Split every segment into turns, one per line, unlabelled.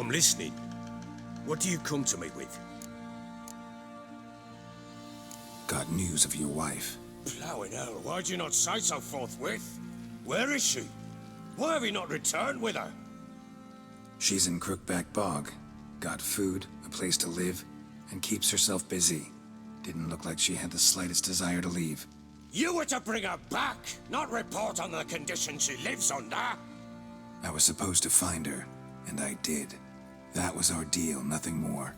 I'm listening. What do you come to me with?
Got news of your wife.
Plowing hell, why'd you not say so forthwith? Where is she? Why have you not returned with her?
She's in Crookback Bog. Got food, a place to live, and keeps herself busy. Didn't look like she had the slightest desire to leave.
You were to bring her back, not report on the conditions she lives under.
I was supposed to find her, and I did. That was our deal, nothing more.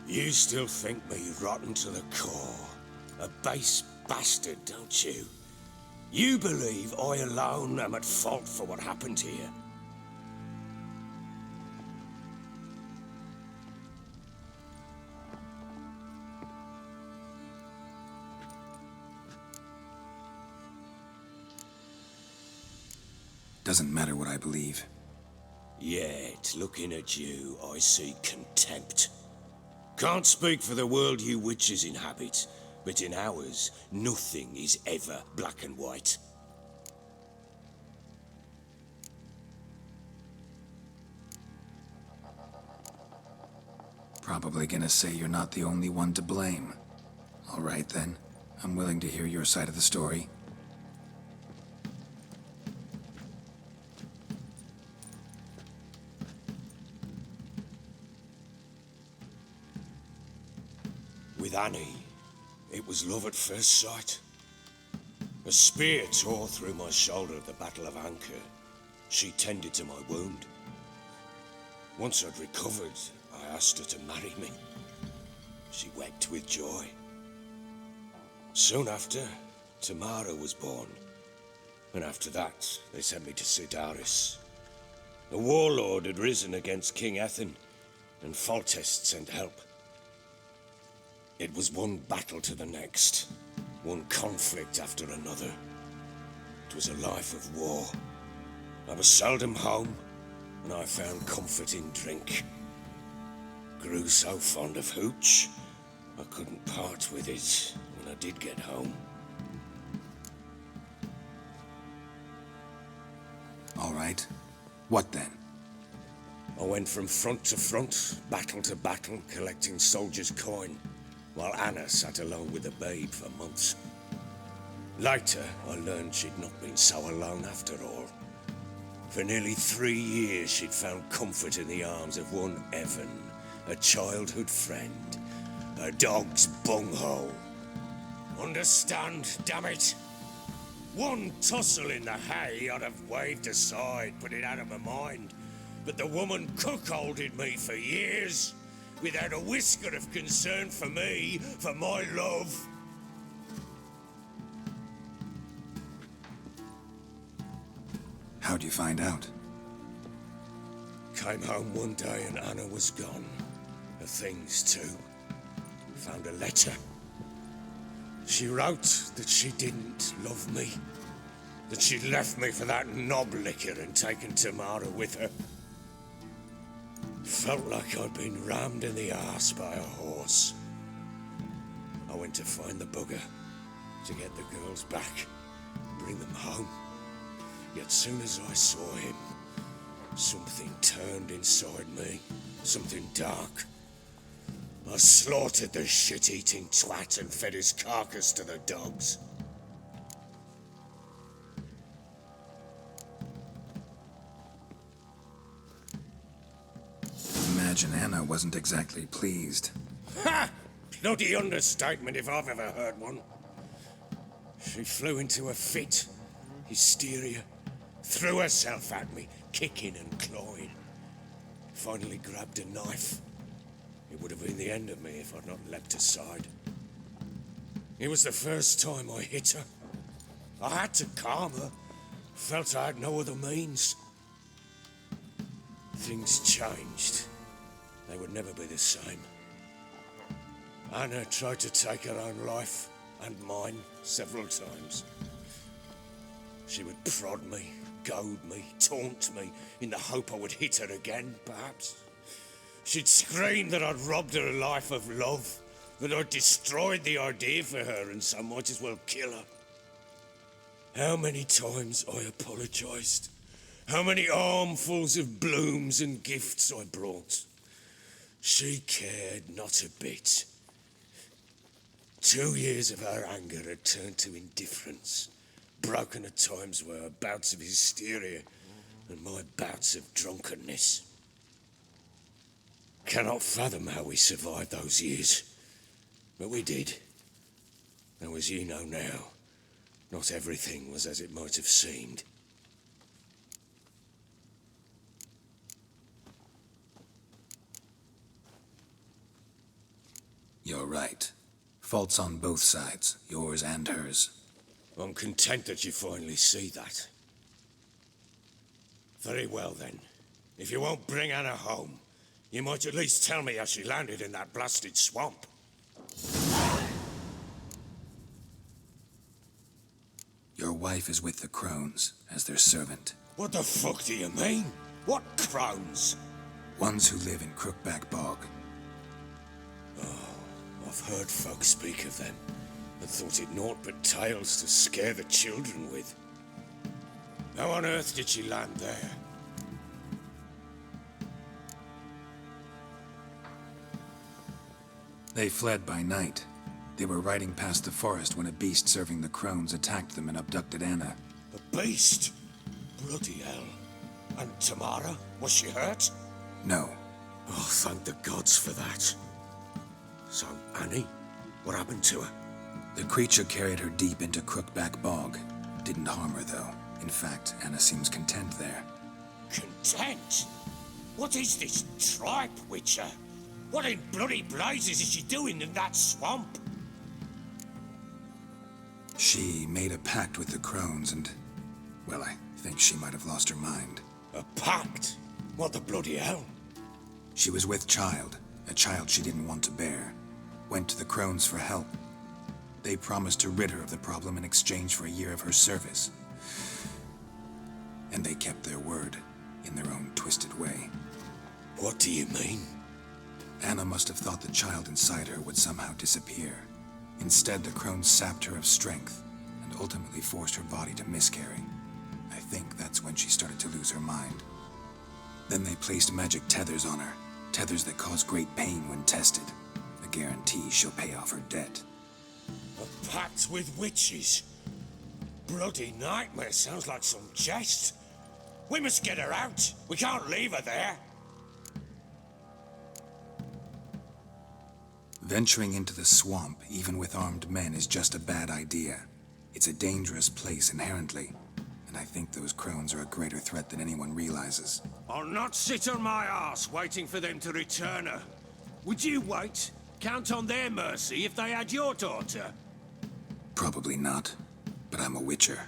You still think me rotten to the core. A base bastard, don't you? You believe I alone am at fault for what happened here.
Doesn't matter what I believe.
Yet, looking at you, I see contempt. Can't speak for the world you witches inhabit, but in ours, nothing is ever black and white.
Probably gonna say you're not the only one to blame. All right then, I'm willing to hear your side of the story.
With Annie, it was love at first sight. A spear tore through my shoulder at the Battle of Anchor. She tended to my wound. Once I'd recovered, I asked her to marry me. She wept with joy. Soon after, Tamara was born. And after that, they sent me to Sidaris. The warlord had risen against King Ethan, and Foltest sent help. It was one battle to the next, one conflict after another. It was a life of war. I was seldom home, and I found comfort in drink. Grew so fond of hooch, I couldn't part with it when I did get home.
All right. What then?
I went from front to front, battle to battle, collecting soldiers' coin, while Anna sat alone with the babe for months. Later, I learned she'd not been so alone after all. For nearly 3 years, she'd found comfort in the arms of one Evan, a childhood friend, a dog's bunghole. Understand, damn it? One tussle in the hay I'd have waved aside, put it out of my mind. But the woman cuckolded me for years, without a whisker of concern for me, for my love.
How'd you find out?
Came home one day and Anna was gone. Her things too. Found a letter. She wrote that she didn't love me. That she'd left me for that knob licker and taken Tamara with her. Felt like I'd been rammed in the arse by a horse. I went to find the bugger, to get the girls back, bring them home. Yet soon as I saw him, something turned inside me, something dark. I slaughtered the shit-eating twat and fed his carcass to the dogs.
Imagine Anna wasn't exactly pleased.
Ha! Bloody understatement if I've ever heard one. She flew into a fit, hysteria, threw herself at me, kicking and clawing. Finally grabbed a knife. It would have been the end of me if I'd not leapt aside. It was the first time I hit her. I had to calm her. Felt I had no other means. Things changed. They would never be the same. Anna tried to take her own life, and mine, several times. She would prod me, goad me, taunt me, in the hope I would hit her again, perhaps. She'd scream that I'd robbed her life of love, that I'd destroyed the idea for her, and so might as well kill her. How many times I apologized. how many armfuls of blooms and gifts I brought. She cared not a bit. 2 years of her anger had turned to indifference, broken at times by her bouts of hysteria and my bouts of drunkenness. Cannot fathom how we survived those years, but we did. Though as you know now, not everything was as it might have seemed.
You're right. Faults on both sides, yours and hers.
I'm content that you finally see that. Very well then. If you won't bring Anna home, you might at least tell me how she landed in that blasted swamp.
Your wife is with the crones, as their servant.
What the fuck do you mean? What crones?
Ones who live in Crookback Bog.
I've heard folk speak of them, and thought it naught but tales to scare the children with. How on earth did she land there?
They fled by night. They were riding past the forest when a beast serving the crones attacked them and abducted Anna.
A beast? Bloody hell. And Tamara? Was she hurt?
No.
Oh, thank the gods for that. So, Annie? What happened to her?
The creature carried her deep into Crookback Bog. Didn't harm her, though. In fact, Anna seems content there.
Content? What is this tripe, Witcher? What in bloody blazes is she doing in that swamp?
She made a pact with the crones and... well, I think she might have lost her mind.
A pact? What the bloody hell?
She was with child, a child she didn't want to bear. Went to the crones for help. They promised to rid her of the problem in exchange for a year of her service. And they kept their word, in their own twisted way.
What do you mean?
Anna must have thought the child inside her would somehow disappear. Instead, the crones sapped her of strength, and ultimately forced her body to miscarry. I think that's when she started to lose her mind. Then they placed magic tethers on her, tethers that cause great pain when tested. A guarantee she'll pay off her debt.
A pact with witches? Bloody nightmare, sounds like some jest. We must get her out. We can't leave her there.
Venturing into the swamp, even with armed men, is just a bad idea. It's a dangerous place inherently, and I think those crones are a greater threat than anyone realizes.
I'll not sit on my arse waiting for them to return her. Would you wait? Count on their mercy if they had your daughter?
Probably not, but I'm a witcher.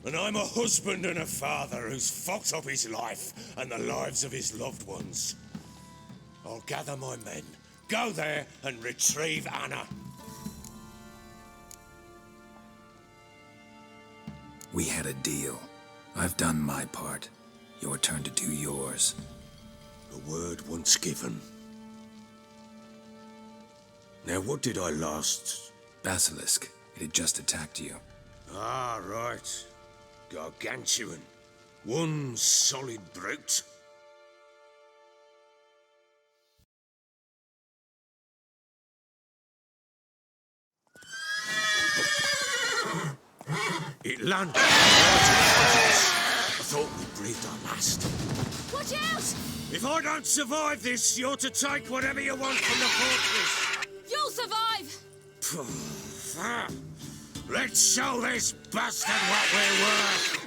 And I'm a husband and a father who's fucked up his life and the lives of his loved ones. I'll gather my men, go there and retrieve Anna.
We had a deal. I've done my part. Your turn to do yours.
A word once given. Now, what did I last...
Basilisk. It had just attacked you.
Ah, right. Gargantuan. One solid brute. It landed right in us. I thought we breathed our last.
Watch out!
If I don't survive this, you're to take whatever you want from the fortress.
You'll survive!
Let's show this bastard what we're worth.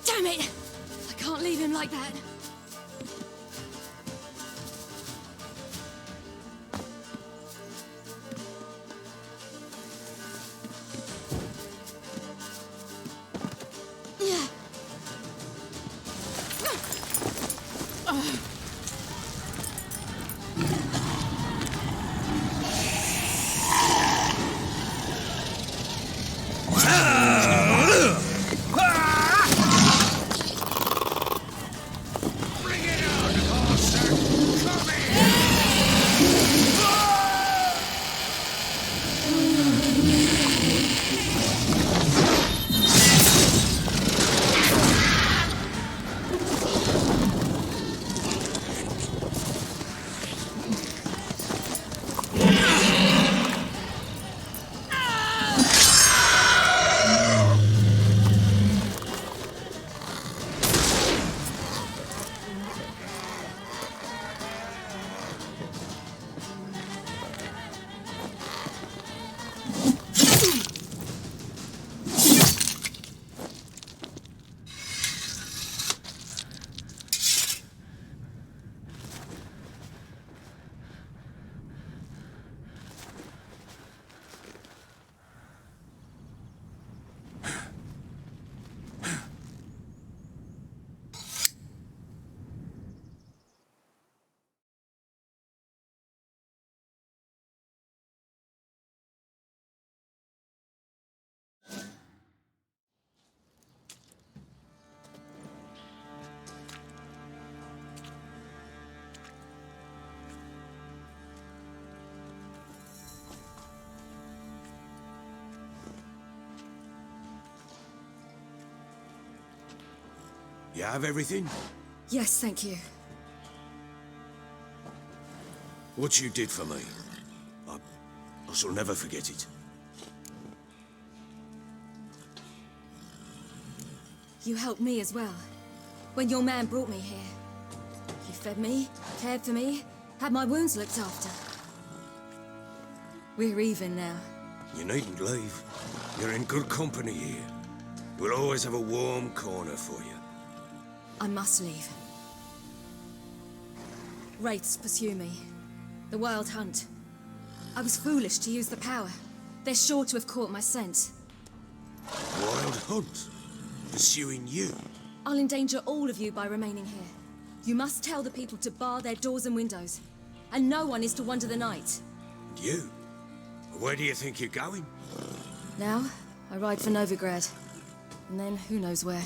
Damn it! I can't leave him like that.
You have everything?
Yes, thank you.
What you did for me, I shall never forget it.
You helped me as well. When your man brought me here. You fed me, cared for me, had my wounds looked after. We're even now.
You needn't leave. You're in good company here. We'll always have a warm corner for you.
I must leave. Wraiths pursue me. The Wild Hunt. I was foolish to use the power. They're sure to have caught my scent.
Wild Hunt? Pursuing you?
I'll endanger all of you by remaining here. You must tell the people to bar their doors and windows. And no one is to wander the night.
You? Where do you think you're going?
Now, I ride for Novigrad. And then, who knows where.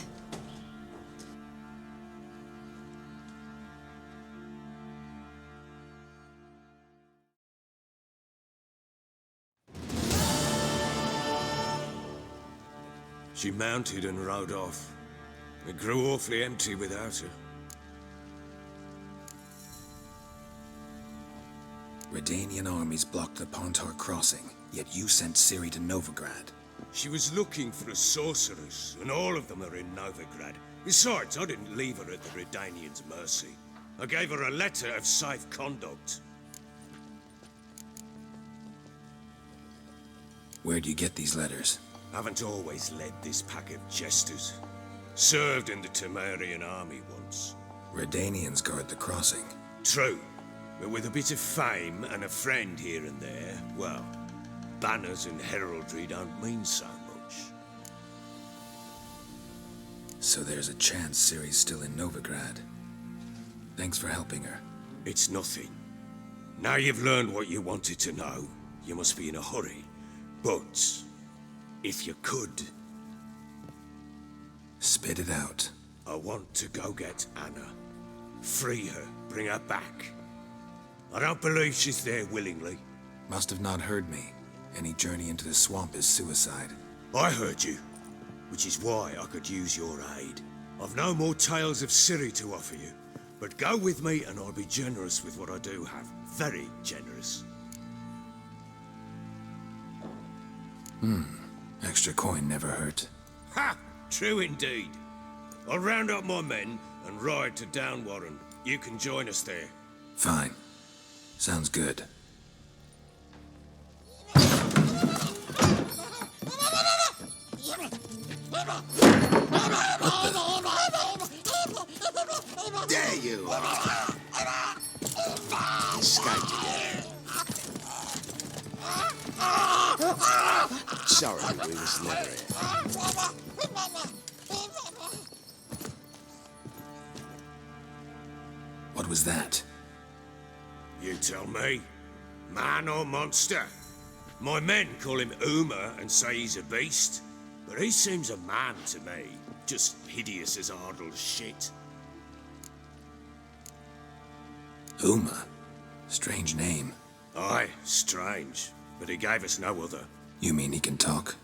She mounted and rode off. It grew awfully empty without her.
Redanian armies blocked the Pontar crossing, yet you sent Ciri to Novigrad.
She was looking for a sorceress, and all of them are in Novigrad. Besides, I didn't leave her at the Redanians' mercy. I gave her a letter of safe conduct.
Where'd you get these letters?
Haven't always led this pack of jesters. Served in the Temerian army once.
Redanians guard the crossing.
True, but with a bit of fame and a friend here and there, well, banners and heraldry don't mean so much.
So there's a chance Ciri's still in Novigrad. Thanks for helping her.
It's nothing. Now you've learned what you wanted to know, you must be in a hurry. But if you could...
Spit it out.
I want to go get Anna. Free her, bring her back. I don't believe she's there willingly.
Must have not heard me. Any journey into the swamp is suicide.
I heard you, which is why I could use your aid. I've no more tales of Ciri to offer you, But go with me and I'll be generous with what I do have. Very generous.
Extra coin never hurt.
Ha! True indeed. I'll round up my men and ride to Downwarren. You can join us there.
Fine. Sounds good.
There you are. Escaped again. Sorry, we was never here.
What was that?
You tell me. Man or monster? My men call him Uma and say he's a beast. But he seems a man to me. Just hideous as Ardle's shit.
Uma? Strange name.
Aye, strange. But he gave us no other.
You mean he can talk?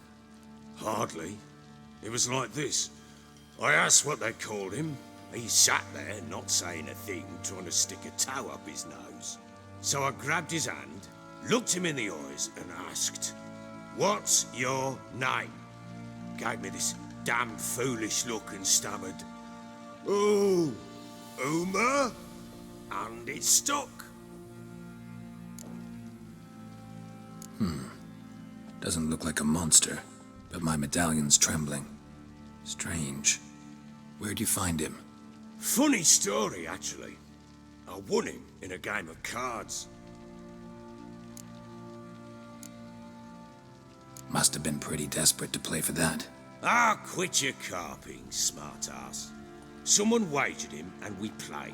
Hardly. It was like this. I asked what they called him. He sat there, not saying a thing, trying to stick a toe up his nose. So I grabbed his hand, looked him in the eyes, and asked, "What's your name?" Gave me this damn foolish look and stammered, "Oh, Uma?" And it stuck.
Doesn't look like a monster, but my medallion's trembling. Strange. Where'd you find him?
Funny story, actually. I won him in a game of cards.
Must have been pretty desperate to play for that.
Ah, quit your carping, smart-ass. Someone wagered him and we played.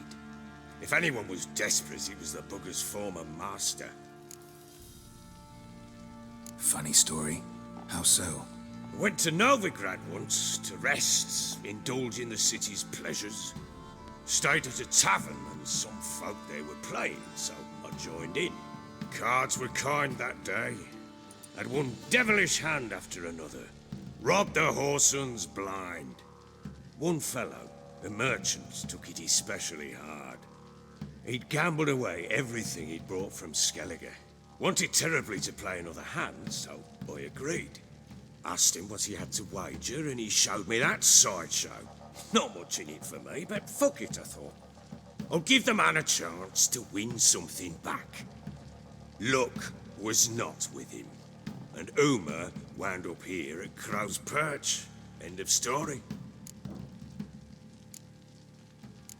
If anyone was desperate, it was the bugger's former master.
Funny story. How so?
Went to Novigrad once to rest, indulge in the city's pleasures. Stayed at a tavern and some folk there were playing, so I joined in. Cards were kind that day. Had one devilish hand after another. Robbed the whoresun's blind. One fellow, a merchant, took it especially hard. He'd gambled away everything he'd brought from Skellige. Wanted terribly to play another hand, so I agreed. Asked him what he had to wager, and he showed me that sideshow. Not much in it for me, but fuck it, I thought. I'll give the man a chance to win something back. Luck was not with him, and Uma wound up here at Crow's Perch. End of story.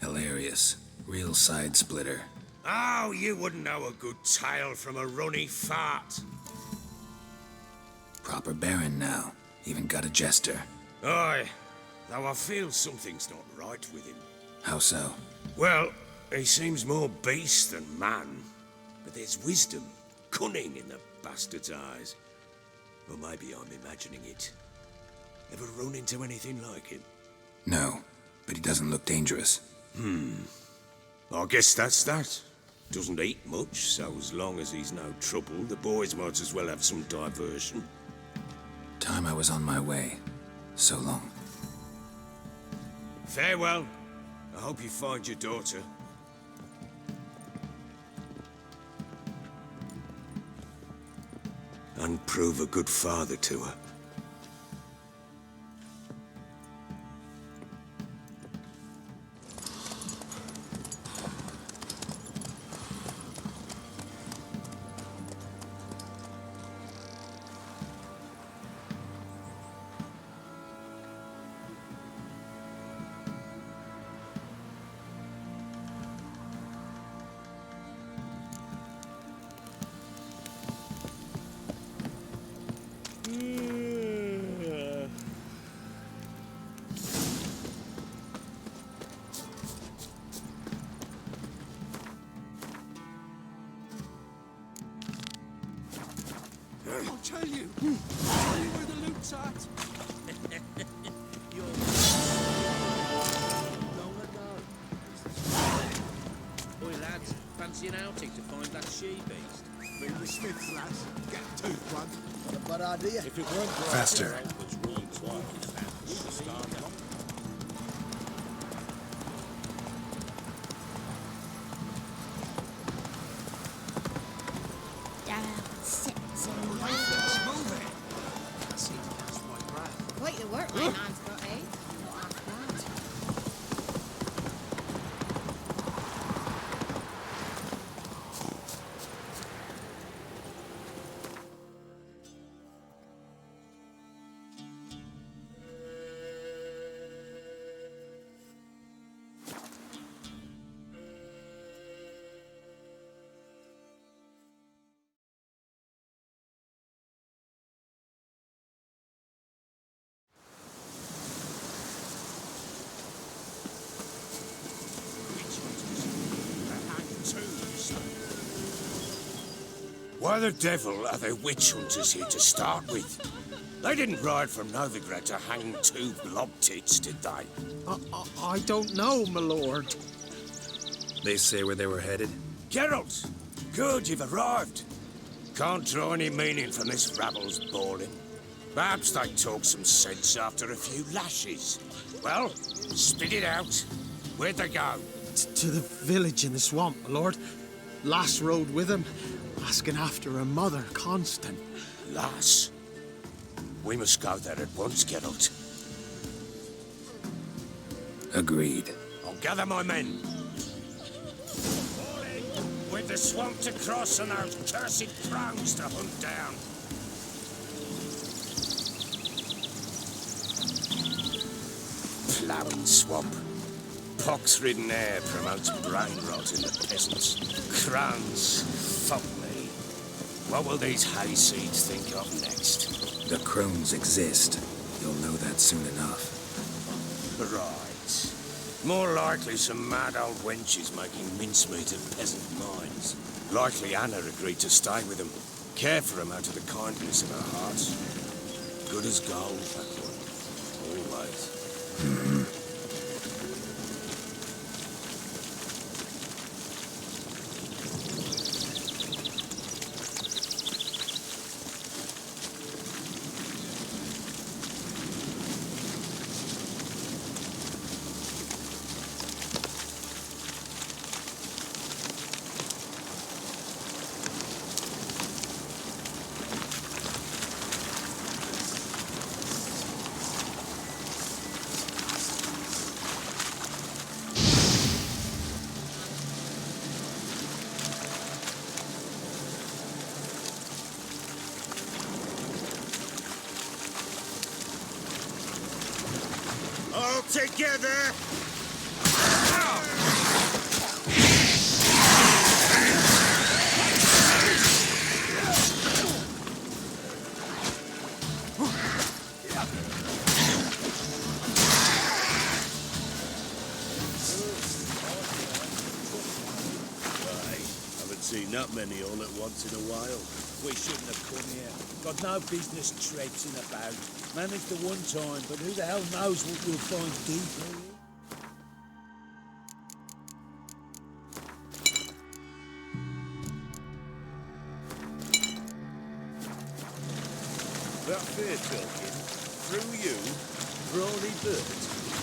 Hilarious. Real side splitter.
Oh, you wouldn't know a good tale from a runny fart.
Proper baron now. Even got a jester.
Aye, though I feel something's not right with him.
How so?
Well, he seems more beast than man. But there's wisdom, cunning in the bastard's eyes. Or maybe I'm imagining it. Ever run into anything like him?
No, but he doesn't look dangerous.
I guess that's that. Doesn't eat much, so as long as he's no trouble, the boys might as well have some diversion.
Time I was on my way. So long.
Farewell. I hope you find your daughter. And prove a good father to her.
I'll tell you. Tell you where the loot's at.
Long ago. Boy, lads, fancy an outing to find that she-beast?
Bring the Smiths, lads. Get a tooth one.
Not a bad idea.
If it weren't for
Faster.
Geralt was really talking about the start.
Quite the work my man's got, eh? Not half bad.
Why the devil are there witch hunters here to start with? They didn't ride from Novigrad to hang two blob tits, did they?
I don't know, my lord.
They say where they were headed?
Geralt! Good, you've arrived. Can't draw any meaning from this rabble's bawling. Perhaps they talk some sense after a few lashes. Well, spit it out. Where'd they go?
To the village in the swamp, my lord. Lass rode with him, asking after her mother, Constant.
Lass? We must go there at once, Geralt.
Agreed.
I'll gather my men. With the swamp to cross and those cursed crows to hunt down. Ploughing swamp. Pox-ridden air promotes brain rot in the peasants. Crones, fuck me. What will these hayseeds think of next?
The crones exist. You'll know that soon enough.
Right. More likely some mad old wenches making mincemeat of peasant minds. Likely Anna agreed to stay with them. Care for them out of the kindness of her heart. Good as gold, that one. Always. All together!
Seen that many all at once in a while. We shouldn't have come here. Got no business traipsing about. Managed the one time, but who the hell knows what we'll find deeper here? That fair talking. Through you, brawny bird.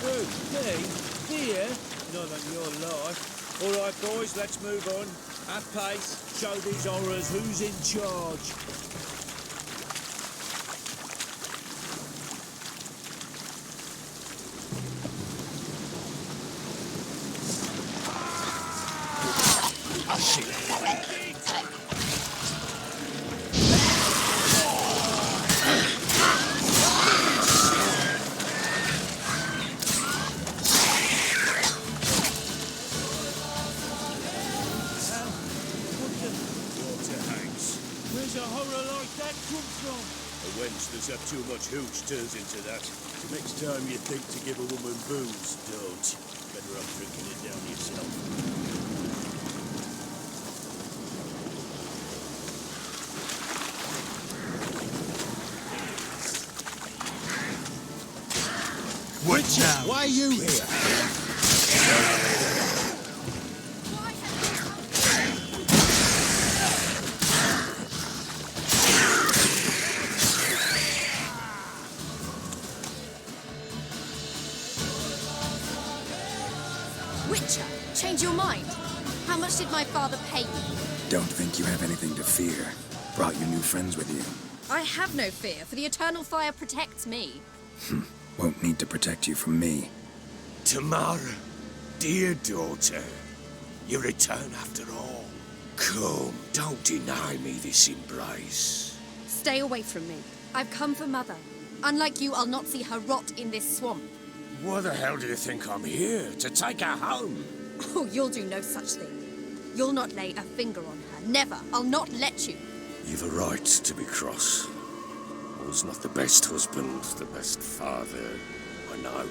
Who? Me? Fear? Not on your life. All right, boys, let's move on. At pace, show these horrors who's in charge. Where's a horror like that come from? A wench that's had too much hooch turns into that. So next time you think to give a woman booze, don't. Better off drinking it down yourself.
Witcher, why are you here?
Witcher, change your mind. How much did my father pay you?
Don't think you have anything to fear. Brought your new friends with you.
I have no fear, for the eternal fire protects me.
Won't need to protect you from me.
Tamara, dear daughter, you return after all. Come, don't deny me this embrace.
Stay away from me. I've come for Mother. Unlike you, I'll not see her rot in this swamp.
Why the hell do you think I'm here? To take her home?
Oh, you'll do no such thing. You'll not lay a finger on her. Never. I'll not let you.
You've a right to be cross. I was not the best husband, the best father, I know.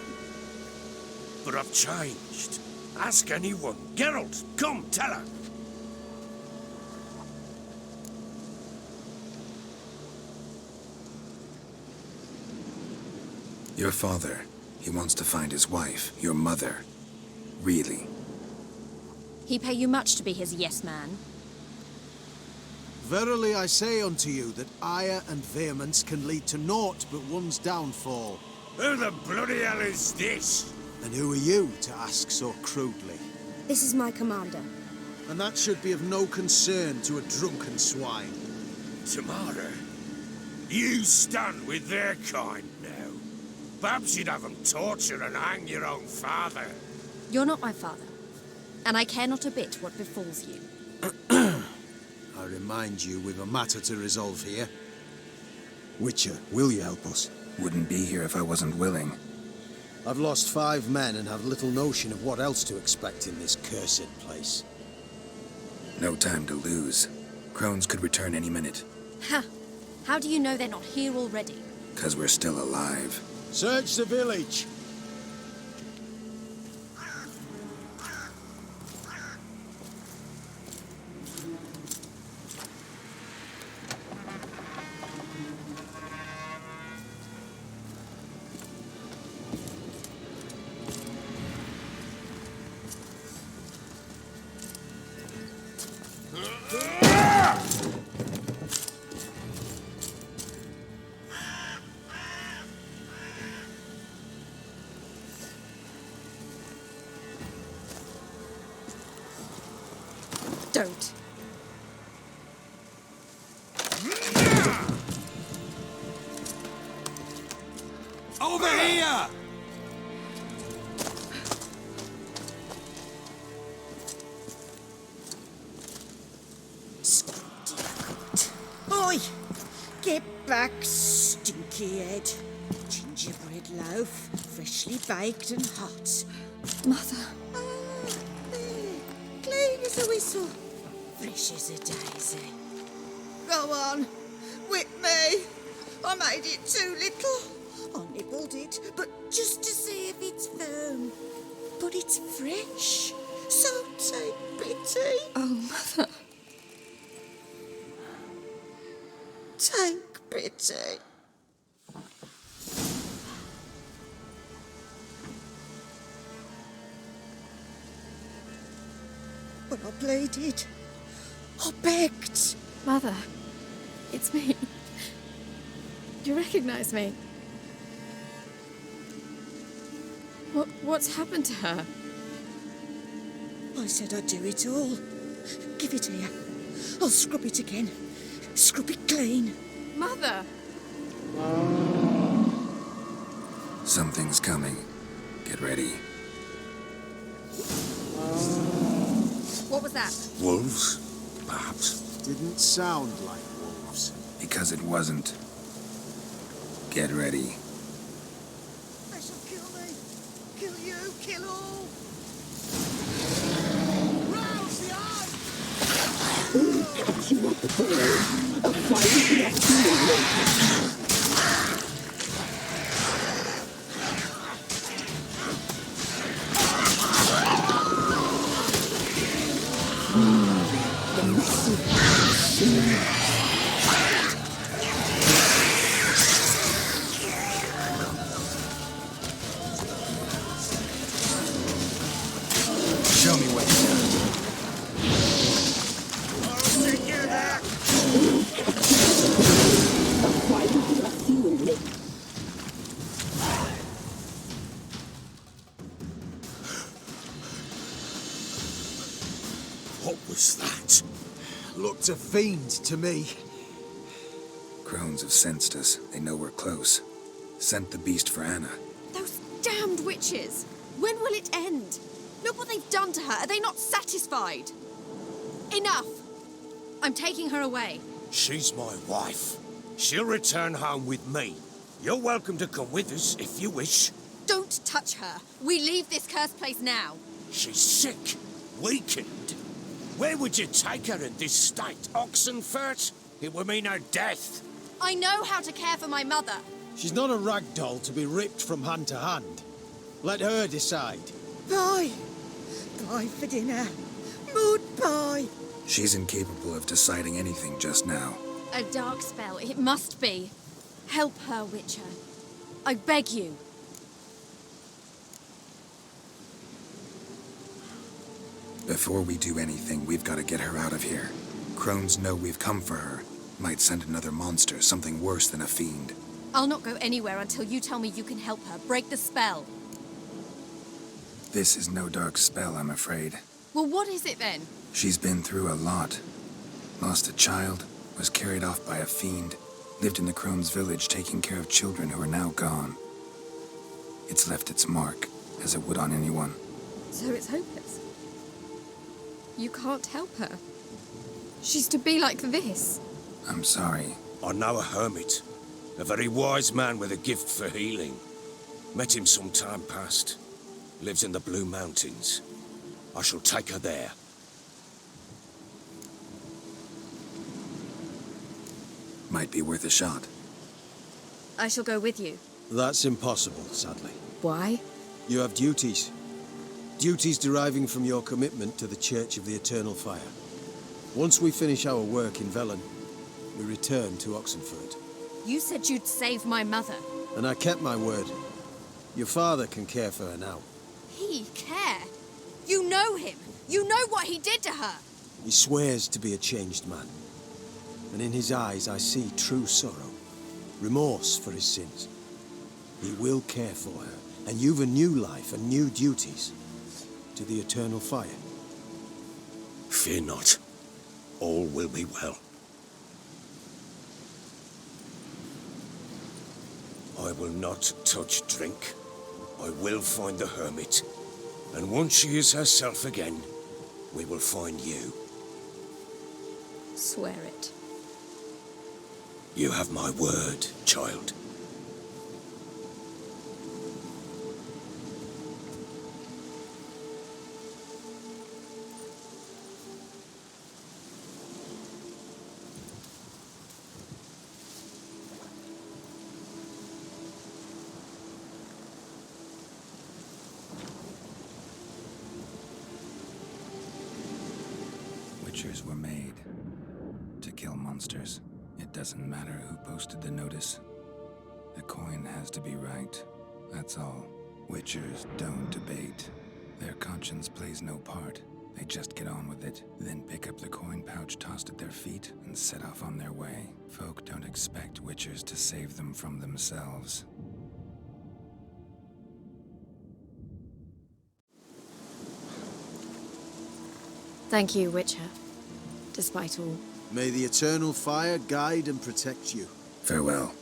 But I've changed. Ask anyone. Geralt, come, tell her.
Your father, he wants to find his wife, your mother. Really?
He pay you much to be his yes man.
Verily I say unto you that ire and vehemence can lead to naught but one's downfall.
Who the bloody hell is this?
And who are you to ask so crudely?
This is my commander.
And that should be of no concern to a drunken swine.
Tamara, you stand with their kind now. Perhaps you'd have them torture and hang your own father.
You're not my father, and I care not a bit what befalls you.
I remind you we've a matter to resolve here. Witcher, will you help us?
Wouldn't be here if I wasn't willing.
I've lost 5 men and have little notion of what else to expect in this cursed place.
No time to lose. Crones could return any minute.
Ha! How do you know they're not here already?
'Cause we're still alive.
Search the village!
Don't.
Over here!
Oi! Get back, stinky head. Gingerbread loaf, freshly baked and hot.
Mother.
Ah, there. Clean as a whistle. Fresh as a daisy. Go on. Whip me. I made it too little. I nibbled it, but just to see if it's firm. But it's fresh. So take pity.
Oh, Mother.
Take pity. But I pleaded. I begged.
Mother. It's me. Do you recognize me? What's happened to her?
I said I'd do it all. Give it here. I'll scrub it again. Scrub it clean.
Mother!
Something's coming. Get ready.
What was that?
Wolves? Perhaps.
Didn't sound like wolves.
Because it wasn't. Get ready.
They shall kill me. Kill you. Kill all. Rouse the eye!
Show me what you got.
What was that?
Looked a fiend to me.
Crones have sensed us. They know we're close. Sent the beast for Anna.
Those damned witches! When will it end? Look what they've done to her. Are they not satisfied? Enough! I'm taking her away.
She's my wife. She'll return home with me. You're welcome to come with us if you wish.
Don't touch her. We leave this cursed place now.
She's sick, weakened. Where would you take her in this state? Oxenfurt? It would mean her death.
I know how to care for my mother.
She's not a rag doll to be ripped from hand to hand. Let her decide.
Pie. Pie for dinner. Mud pie.
She's incapable of deciding anything just now.
A dark spell, it must be. Help her, Witcher. I beg you.
Before we do anything, we've got to get her out of here. Crones know we've come for her. Might send another monster, something worse than a fiend.
I'll not go anywhere until you tell me you can help her. Break the spell.
This is no dark spell, I'm afraid.
Well, what is it then?
She's been through a lot. Lost a child, was carried off by a fiend, lived in the Crone's village taking care of children who are now gone. It's left its mark, as it would on anyone.
So it's hopeless. You can't help her. She's to be like this.
I'm sorry.
I know a hermit. A very wise man with a gift for healing. Met him some time past. Lives in the Blue Mountains. I shall take her there.
Might be worth a shot.
I shall go with you.
That's impossible, sadly.
Why?
You have duties. Duties deriving from your commitment to the Church of the Eternal Fire. Once we finish our work in Velen, we return to Oxenfurt.
You said you'd save my mother.
And I kept my word. Your father can care for her now.
He care? You know him. You know what he did to her.
He swears to be a changed man. And in his eyes I see true sorrow. Remorse for his sins. He will care for her. And you've a new life and new duties. To the Eternal Fire.
Fear not. All will be well. I will not touch drink. I will find the hermit. And once she is herself again, we will find you.
Swear it.
You have my word, child.
Witchers were made to kill monsters. It doesn't matter who posted the notice. The coin has to be right. That's all. Witchers don't debate. Their conscience plays no part. They just get on with it, then pick up the coin pouch tossed at their feet and set off on their way. Folk don't expect witchers to save them from themselves.
Thank you, Witcher. Despite all.
May the Eternal Fire guide and protect you.
Farewell.